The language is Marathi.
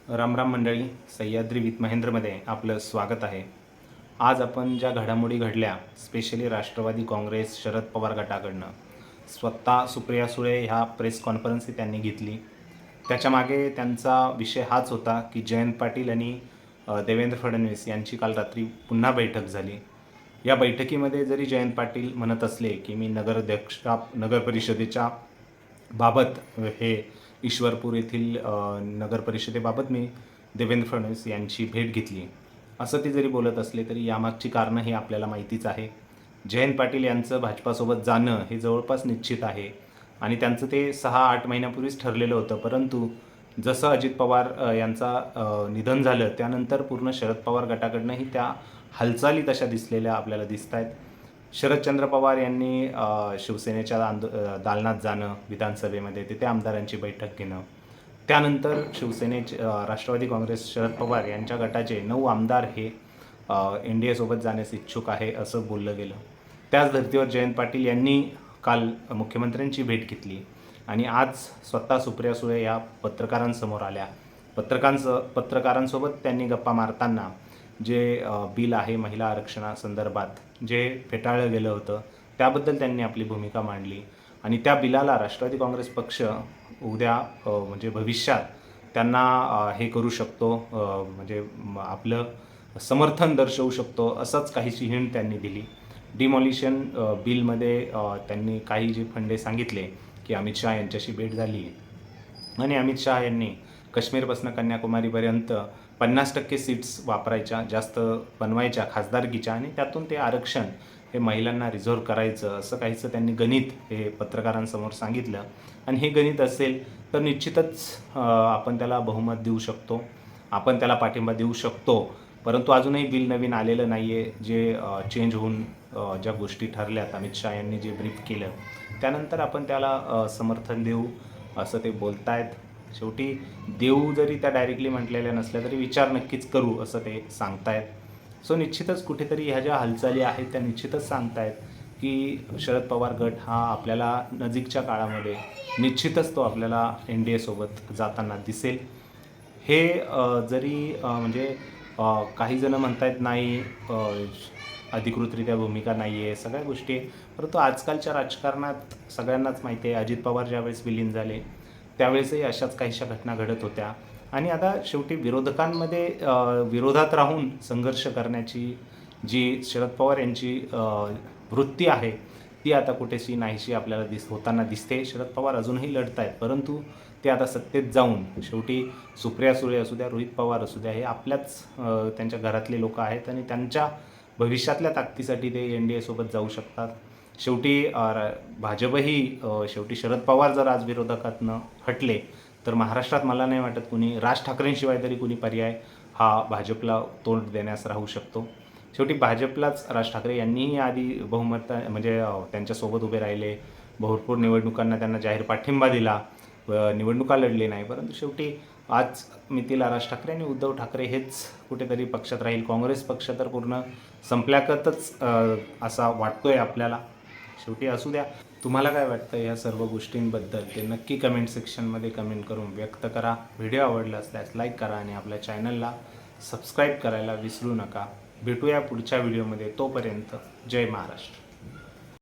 रामराम मंडळी, सह्याद्री विथ महेंद्रमध्ये आपलं स्वागत आहे. आज आपण ज्या घडामोडी घडल्या, स्पेशली राष्ट्रवादी काँग्रेस शरद पवार गटाकडनं स्वतः सुप्रिया सुळे ह्या प्रेस कॉन्फरन्स त्यांनी घेतली. त्याच्यामागे त्यांचा विषय हाच होता की जयंत पाटील आणि देवेंद्र फडणवीस यांची काल रात्री पुन्हा बैठक झाली. या बैठकीमध्ये जरी जयंत पाटील म्हणत असले की मी नगर परिषदेच्या बाबत हे ईश्वरपूर येथील नगर परिषदेबाबत मी देवेंद्र फडणवीस यांची भेट घेतली, असं ते जरी बोलत असले तरी यामागची कारणं ही आपल्याला माहितीच आहे. जयंत पाटील यांचं भाजपासोबत जाणं हे जवळपास निश्चित आहे आणि त्यांचं ते 6-8 महिन्यापूर्वीच ठरलेलं होतं. परंतु जसं अजित पवार यांचा निधन झालं त्यानंतर पूर्ण शरद पवार गटाकडनंही त्या हालचाली तशा दिसलेल्या आपल्याला दिसत आहेत. शरदचंद्र पवार यांनी शिवसेनेच्या दालनात जाणं, विधानसभेमध्ये तिथे आमदारांची बैठक घेणं, त्यानंतर राष्ट्रवादी काँग्रेस शरद पवार यांच्या गटाचे 9 आमदार हे NDAसोबत जाण्यास इच्छुक आहे असं बोललं गेलं. त्याच धर्तीवर जयंत पाटील यांनी काल मुख्यमंत्र्यांची भेट घेतली आणि आज स्वतः सुप्रिया सुळे या पत्रकारांसमोर आल्या. पत्रकारांसोबत त्यांनी गप्पा मारताना जे बिल आहे महिला आरक्षणासंदर्भात जे फेटाळलं गेलं होतं त्याबद्दल त्यांनी आपली भूमिका मांडली आणि त्या बिलाला राष्ट्रवादी काँग्रेस पक्ष उद्या म्हणजे भविष्यात त्यांना हे करू शकतो, म्हणजे आपलं समर्थन दर्शवू शकतो असंच काहीशी हिंट त्यांनी दिली. डिमॉलिशन बिलमध्ये त्यांनी काही जे फंडे सांगितले की अमित शहा यांच्याशी भेट झाली आणि अमित शहा यांनी काश्मीरपासून कन्याकुमारीपर्यंत 50% सीट्स वापरायच्या, जास्त बनवायच्या खासदारकीच्या आणि त्यातून ते आरक्षण हे महिलांना रिझर्व्ह करायचं, असं काहीचं त्यांनी गणित हे पत्रकारांसमोर सांगितलं. आणि हे गणित असेल तर निश्चितच आपण त्याला बहुमत देऊ शकतो, आपण त्याला पाठिंबा देऊ शकतो. परंतु अजूनही बिल नवीन आलेलं नाही आहे. जे चेंज होऊन ज्या गोष्टी ठरल्यात, अमित शहा यांनी जे ब्रीफ केलं त्यानंतर आपण त्याला समर्थन देऊ असं ते बोलत आहेत. शेवटी देऊ जरी त्या डायरेक्टली म्हटलेल्या नसल्या तरी विचार नक्कीच करू असं ते सांगतायत. सो निश्चितच कुठेतरी ह्या ज्या हालचाली आहेत त्या निश्चितच सांगतायत की शरद पवार गट हा आपल्याला नजीकच्या काळामध्ये निश्चितच तो आपल्याला NDAसोबत जाताना दिसेल. हे जरी म्हणजे काही जण म्हणतायत नाही, अधिकृतरित्या भूमिका नाही आहे, सगळ्या गोष्टी, परंतु आजकालच्या राजकारणात सगळ्यांनाच माहिती आहे अजित पवार ज्यावेळेस विलीन झाले त्यावेळेसही अशाच काहीशा घटना घडत होत्या आणि आता शेवटी विरोधकांमध्ये विरोधात राहून संघर्ष करण्याची जी शरद पवार यांची वृत्ती आहे ती आता कुठेशी नाहीशी आपल्याला होताना दिसते. शरद पवार अजूनही लढत आहेत, परंतु ते आता सत्तेत जाऊन शेवटी सुप्रिया सुळे असू द्या, रोहित पवार असू द्या, हे आपल्याच त्यांच्या घरातले लोक आहेत आणि त्यांच्या भविष्यातल्या ताकदीसाठी ते NDAसोबत जाऊ शकतात. शेवटी भाजपही शेवटी शरद पवार जर आज विरोधकातनं हटले तर महाराष्ट्रात मला नाही वाटत कुणी राज ठाकरेंशिवाय तरी कुणी पर्याय हा भाजपला तोंड देण्यास राहू शकतो. शेवटी भाजपलाच राज ठाकरे यांनीही आधी बहुमत म्हणजे त्यांच्यासोबत उभे राहिले, भरपूर निवडणुकांना त्यांना जाहीर पाठिंबा दिला, निवडणुका लढले नाही, परंतु शेवटी आज मितीला राज ठाकरे आणि उद्धव ठाकरे हेच कुठेतरी पक्षात राहील. काँग्रेस पक्ष तर पूर्ण संपल्यागतच असा वाटतोय आपल्याला. शेवटी असू द्या, तुम्हाला काय वाटतं या सर्व गोष्टींबद्दल ते नक्की कमेंट सेक्शनमध्ये कमेंट करून व्यक्त करा. व्हिडिओ आवडला असल्यास लाईक करा आणि आपल्या चॅनलला सबस्क्राईब करायला विसरू नका. भेटूया पुढच्या व्हिडिओमध्ये. तोपर्यंत जय महाराष्ट्र.